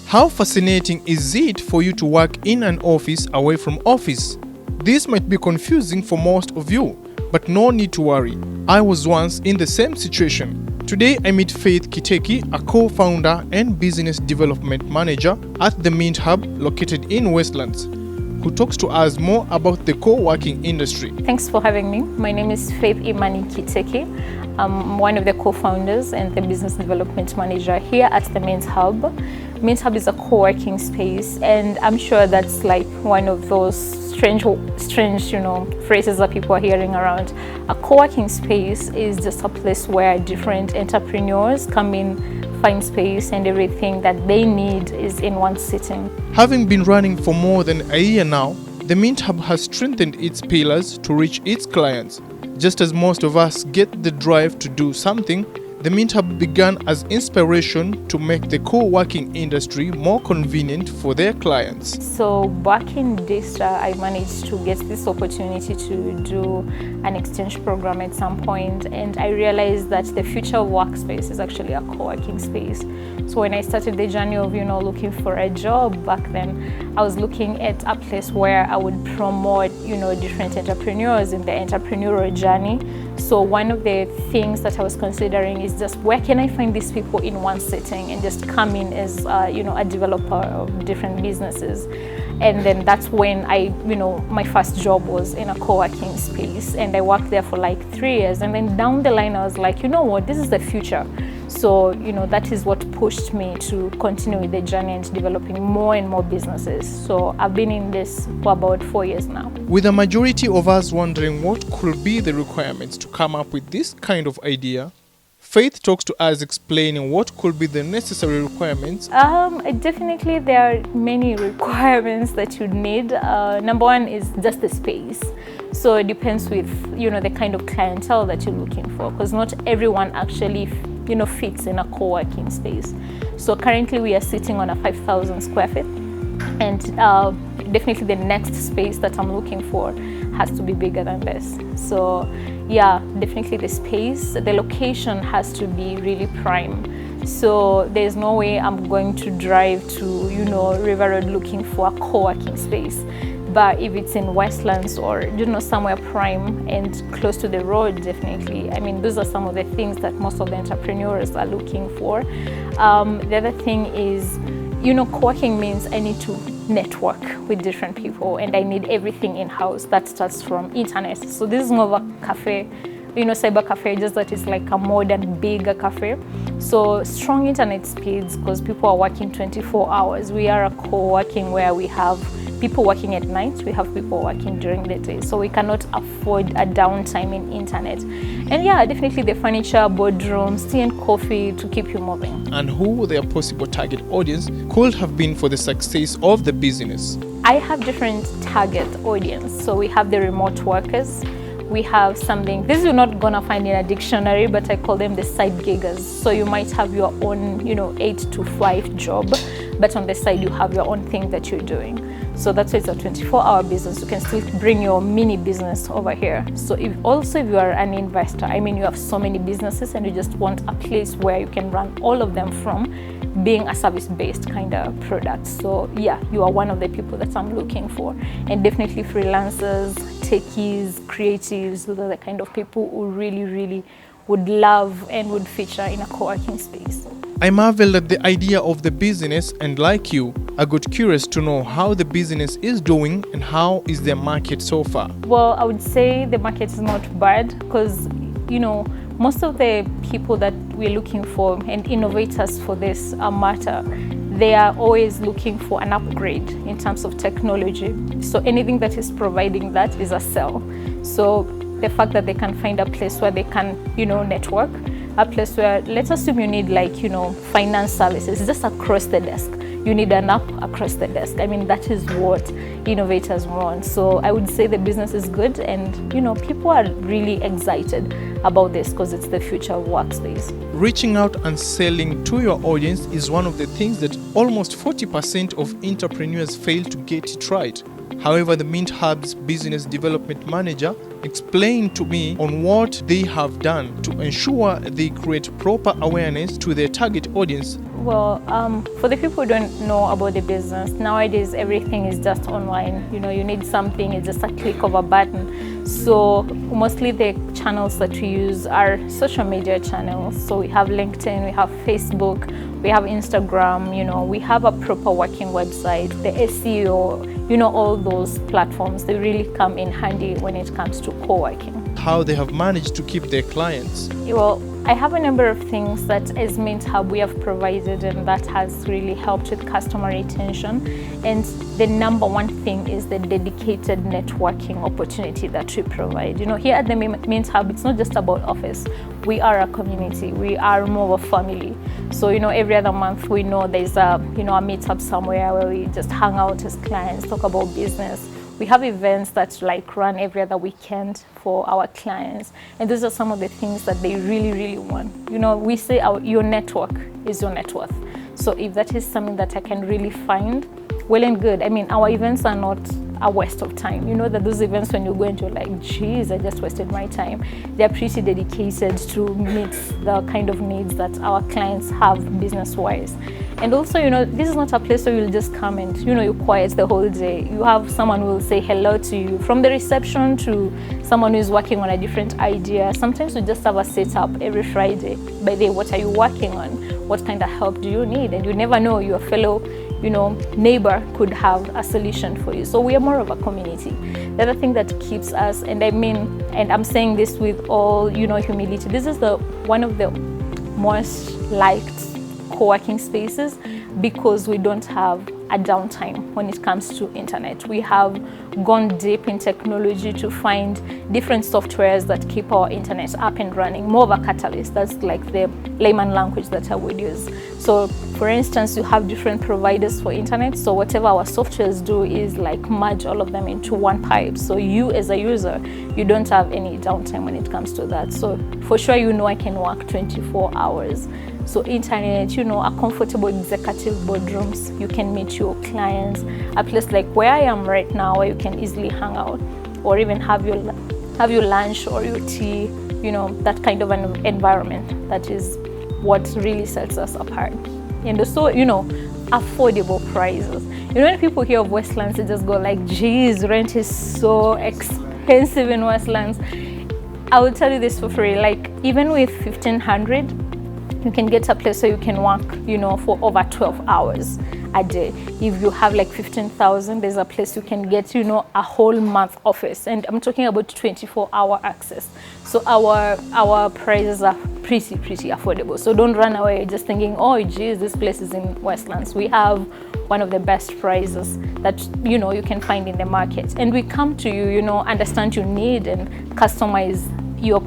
How fascinating is it for you to work in an office away from office? This might be confusing for most of you, but no need to worry. I was once in the same situation. Today I meet Faith Kiteki, a co-founder and business development manager at the Mint Hub located in Westlands, who talks to us more about the co-working industry. Thanks for having me. My name is Faith Imani Kiteki. I'm one of the co-founders and the business development manager here at the Mint Hub. Mint Hub is a co-working space, and I'm sure that's like one of those strange, phrases that people are hearing around. A co-working space is just a place where different entrepreneurs come in, find space, and everything that they need is in one sitting. Having been running for more than a year now, the Mint Hub has strengthened its pillars to reach its clients. Just as most of us get the drive to do something, the Mint Hub began as inspiration to make the co-working industry more convenient for their clients. So back in Distra, I managed to get this opportunity to do an exchange program at some point, and I realized that the future of workspace is actually a co-working space. So when I started the journey of looking for a job back then, I was looking at a place where I would promote different entrepreneurs in the entrepreneurial journey. So one of the things that I was considering is just where can I find these people in one sitting and just come in as a developer of different businesses. And then that's when my first job was in a co-working space, and I worked there for like 3 years. And then down the line I was like, you know what, this is the future. So that is what pushed me to continue with the journey and developing more and more businesses. So I've been in this for about 4 years now. With a majority of us wondering what could be the requirements to come up with this kind of idea, Faith talks to us explaining what could be the necessary requirements. Definitely there are many requirements that you need. Number one is just the space. So it depends with the kind of clientele that you're looking for, because not everyone actually fits in a co-working space. So currently we are sitting on a 5,000 square feet, and definitely the next space that I'm looking for has to be bigger than this. So yeah, definitely the space, the location has to be really prime. So there's no way I'm going to drive to River Road looking for a co-working space. But if it's in Westlands or somewhere prime and close to the road, definitely. I mean, those are some of the things that most of the entrepreneurs are looking for. The other thing is, co-working means I need to network with different people, and I need everything in-house. That starts from internet. So this is more of a cafe, cyber cafe, just that it's like a modern, bigger cafe. So strong internet speeds, because people are working 24 hours. We are a co-working where we have people working at night, we have people working during the day. So we cannot afford a downtime in internet. And yeah, definitely the furniture, boardrooms, tea and coffee to keep you moving. And who their possible target audience could have been for the success of the business? I have different target audience. So we have the remote workers. We have something, this you're not gonna find in a dictionary, but I call them the side giggers. So you might have your own, 8 to 5 job, but on the side you have your own thing that you're doing. So that's why it's a 24-hour business. You can still bring your mini business over here. So if you are an investor, you have so many businesses and you just want a place where you can run all of them from, being a service-based kind of product. So yeah, you are one of the people that I'm looking for. And definitely freelancers, techies, creatives, those are the kind of people who really, really would love and would feature in a co-working space. I marveled at the idea of the business, and like you, I got curious to know how the business is doing and how is the market so far. Well, I would say the market is not bad, because most of the people that we're looking for and innovators for this matter, they are always looking for an upgrade in terms of technology. So anything that is providing that is a sell. So the fact that they can find a place where they can, network, a place where, let's assume you need finance services just across the desk. You need an app across the desk. That is what innovators want. So I would say the business is good, and people are really excited about this because it's the future of workspace. Reaching out and selling to your audience is one of the things that almost 40% of entrepreneurs fail to get it right. However, the Mint Hub's business development manager explained to me on what they have done to ensure they create proper awareness to their target audience For the people who don't know about the business, nowadays everything is just online. You need something, it's just a click of a button. So mostly the channels that we use are social media channels. So we have LinkedIn, we have Facebook, we have Instagram, we have a proper working website, the SEO, all those platforms, they really come in handy when it comes to co-working. How they have managed to keep their clients? Well, I have a number of things that as Mint Hub we have provided, and that has really helped with customer retention. And the number one thing is the dedicated networking opportunity that we provide. Here at the Mint Hub, it's not just about office. We are a community. We are more of a family. So, every other month we know there's a meetup somewhere where we just hang out as clients, talk about business. We have events that run every other weekend for our clients. And those are some of the things that they really, really want. We say your network is your net worth. So if that is something that I can really find, well and good. Our events are not a waste of time. That those events when you go into geez, I just wasted my time. They're pretty dedicated to meet the kind of needs that our clients have business-wise. And also, this is not a place where you'll just come and, you're quiet the whole day. You have someone who will say hello to you, from the reception to someone who's working on a different idea. Sometimes we just have a setup every Friday. By the way, what are you working on? What kind of help do you need? And you never know, your fellow neighbor could have a solution for you. So we are more of a community. The other thing that keeps us, and I'm saying this with all, humility, this is one of the most liked co-working spaces because we don't have a downtime when it comes to internet. We have gone deep in technology to find different softwares that keep our internet up and running, more of a catalyst. That's like the layman language that I would use. So for instance, you have different providers for internet. So whatever our softwares do is merge all of them into one pipe. So you as a user, you don't have any downtime when it comes to that. So for sure, I can work 24 hours. So internet, a comfortable executive boardrooms, you can meet your clients, a place like where I am right now where you can easily hang out or even have your lunch or your tea, that kind of an environment. That is what really sets us apart. And also, affordable prices. When people hear of Westlands, they just go geez, rent is so expensive in Westlands. I will tell you this for free, even with 1,500, you can get a place where you can work, for over 12 hours a day. If you have 15,000, there's a place you can get, a whole month office. And I'm talking about 24-hour access. So our prices are pretty affordable. So don't run away just thinking, oh, geez, this place is in Westlands. We have one of the best prices that, you can find in the market. And we come to you, understand your need and customize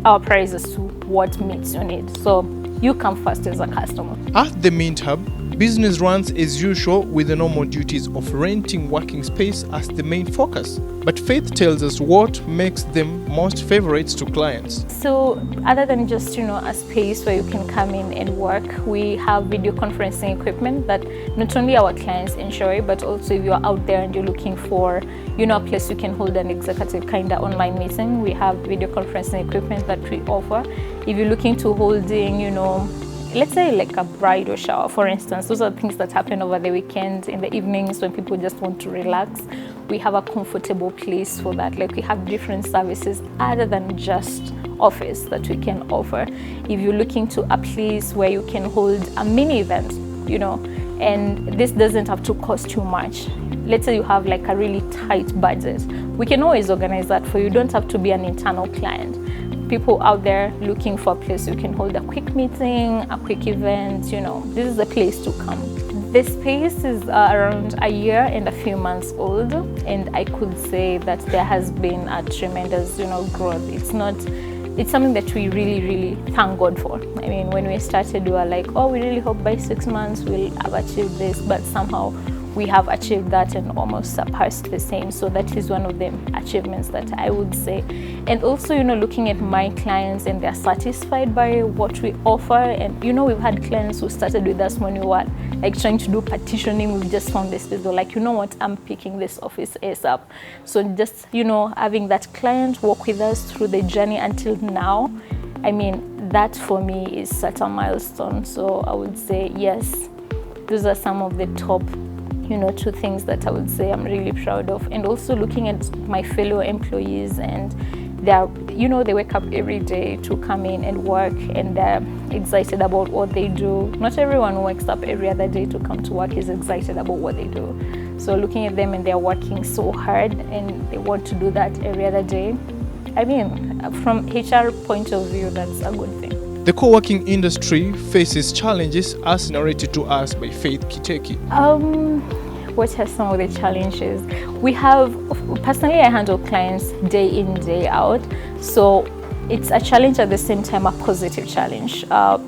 our prices to what meets your need. So you come first as a customer. At the Mint Hub, business runs as usual with the normal duties of renting working space as the main focus. But Faith tells us what makes them most favorites to clients. So other than just, a space where you can come in and work, we have video conferencing equipment that not only our clients enjoy, but also if you're out there and you're looking for, a place you can hold an executive kind of online meeting, we have video conferencing equipment that we offer. If you're looking to holding, let's say a bridal shower, for instance, those are things that happen over the weekend, in the evenings when people just want to relax. We have a comfortable place for that. We have different services other than just office that we can offer. If you're looking to a place where you can hold a mini event, and this doesn't have to cost too much. Let's say you have a really tight budget. We can always organize that for you. You don't have to be an internal client. People out there looking for a place you can hold a quick meeting, a quick event, this is the place to come. This space is around a year and a few months old, and I could say that there has been a tremendous, growth. It's something that we really thank God for. When we started, we were we really hope by 6 months we'll have achieved this, but somehow we have achieved that and almost surpassed the same. So that is one of the achievements that I would say. And also, looking at my clients and they're satisfied by what we offer. And, we've had clients who started with us when we were trying to do partitioning. We've just found this space. They're you know what, I'm picking this office ASAP. So just, having that client walk with us through the journey until now, that for me is such a milestone. So I would say, yes, Those are some of the top, two things that I would say I'm really proud of. And also looking at my fellow employees, and they wake up every day to come in and work, and they're excited about what they do. Not everyone who wakes up every other day to come to work is excited about what they do. So looking at them, and they're working so hard and they want to do that every other day. I mean, from HR point of view, that's a good thing. The co-working industry faces challenges as narrated to us by Faith Kiteki. What are some of the challenges? Personally, I handle clients day in, day out. So it's a challenge at the same time, a positive challenge,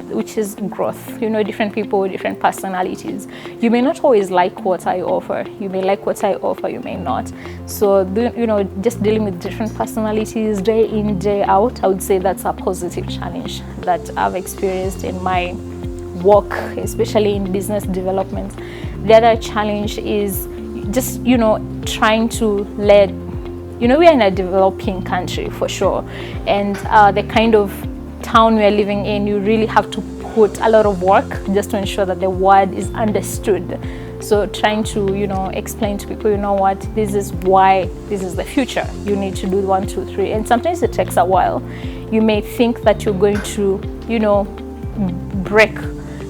which is growth. Different people with different personalities. You may not always like what I offer. You may like what I offer, you may not. So, just dealing with different personalities day in, day out, I would say that's a positive challenge that I've experienced in my work, especially in business development. The other challenge is just, trying to let, we are in a developing country for sure. And the kind of town we are living in, you really have to put a lot of work just to ensure that the word is understood. So trying to, explain to people, what, this is why, this is the future. You need to do 1, 2, 3. And sometimes it takes a while. You may think that you're going to, break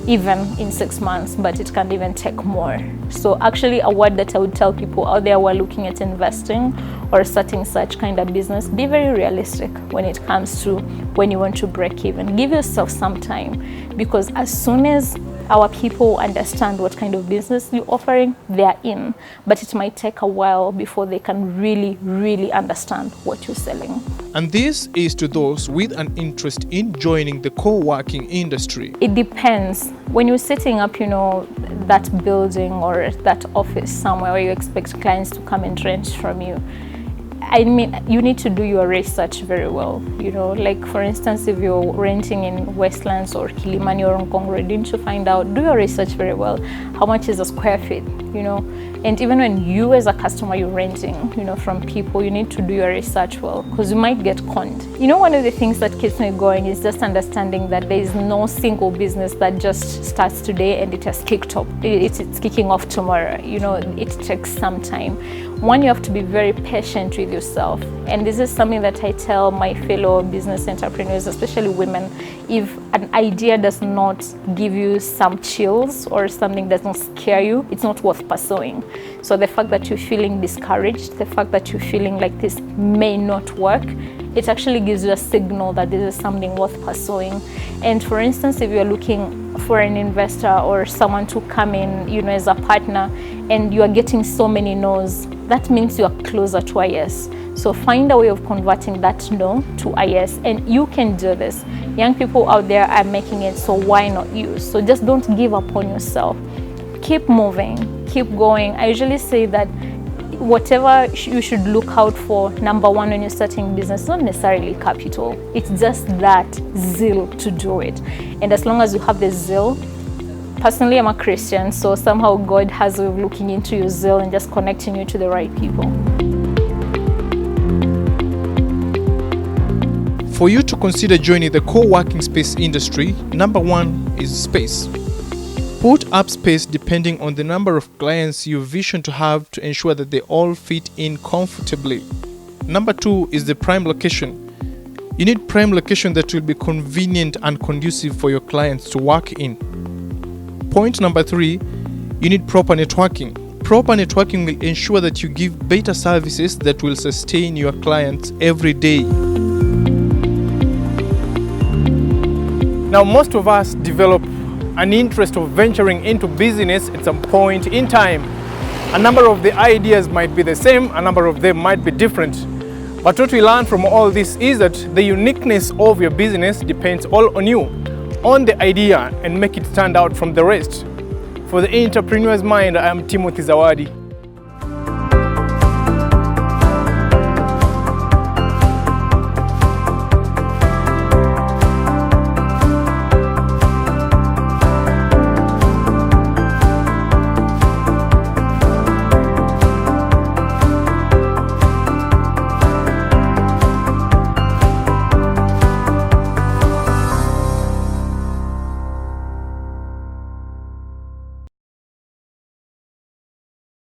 even in 6 months, but it can even take more. So actually a word that I would tell people out there who are looking at investing or starting such kind of business, be very realistic when it comes to when you want to break even. Give yourself some time, because as soon as our people understand what kind of business you're offering, they are in. But it might take a while before they can really, really understand what you're selling. And this is to those with an interest in joining the co-working industry. It depends. When you're setting up, that building or that office somewhere where you expect clients to come and rent from you, I mean, you need to do your research very well. Like for instance, if you're renting in Westlands or Kilimani or Ngong, you need to find out, do your research very well. How much is a square feet, And even when you as a customer, you're renting, from people, you need to do your research well, because you might get conned. One of the things that keeps me going is just understanding that there is no single business that just starts today and it has kicked off. It's kicking off tomorrow. It takes some time. One, you have to be very patient with yourself. And this is something that I tell my fellow business entrepreneurs, especially women. If an idea does not give you some chills or something does not scare you, it's not worth pursuing. So the fact that you're feeling discouraged, the fact that you're feeling like this may not work, it actually gives you a signal that this is something worth pursuing. And for instance, if you're looking for an investor or someone to come in, as a partner, and you are getting so many no's, that means you are closer to a yes. So find a way of converting that no to a yes, and you can do this. Young people out there are making it, so why not you? So just don't give up on yourself. Keep moving, keep going. I usually say that whatever you should look out for, number one, when you're starting business, not necessarily capital. It's just that zeal to do it. And as long as you have the zeal, personally, I'm a Christian, so somehow God has a way of looking into your zeal and just connecting you to the right people. For you to consider joining the co-working space industry, number one is space. Put up space depending on the number of clients you vision to have to ensure that they all fit in comfortably. Number two is the prime location. You need prime location that will be convenient and conducive for your clients to work in. Point number three, you need proper networking. Proper networking will ensure that you give better services that will sustain your clients every day. Now, most of us develop an interest of venturing into business at some point in time. A number of the ideas might be the same, a number of them might be different. But what we learn from all this is that the uniqueness of your business depends all on you, on the idea, and make it stand out from the rest. For the Entrepreneur's Mind, I am Timothy Zawadi.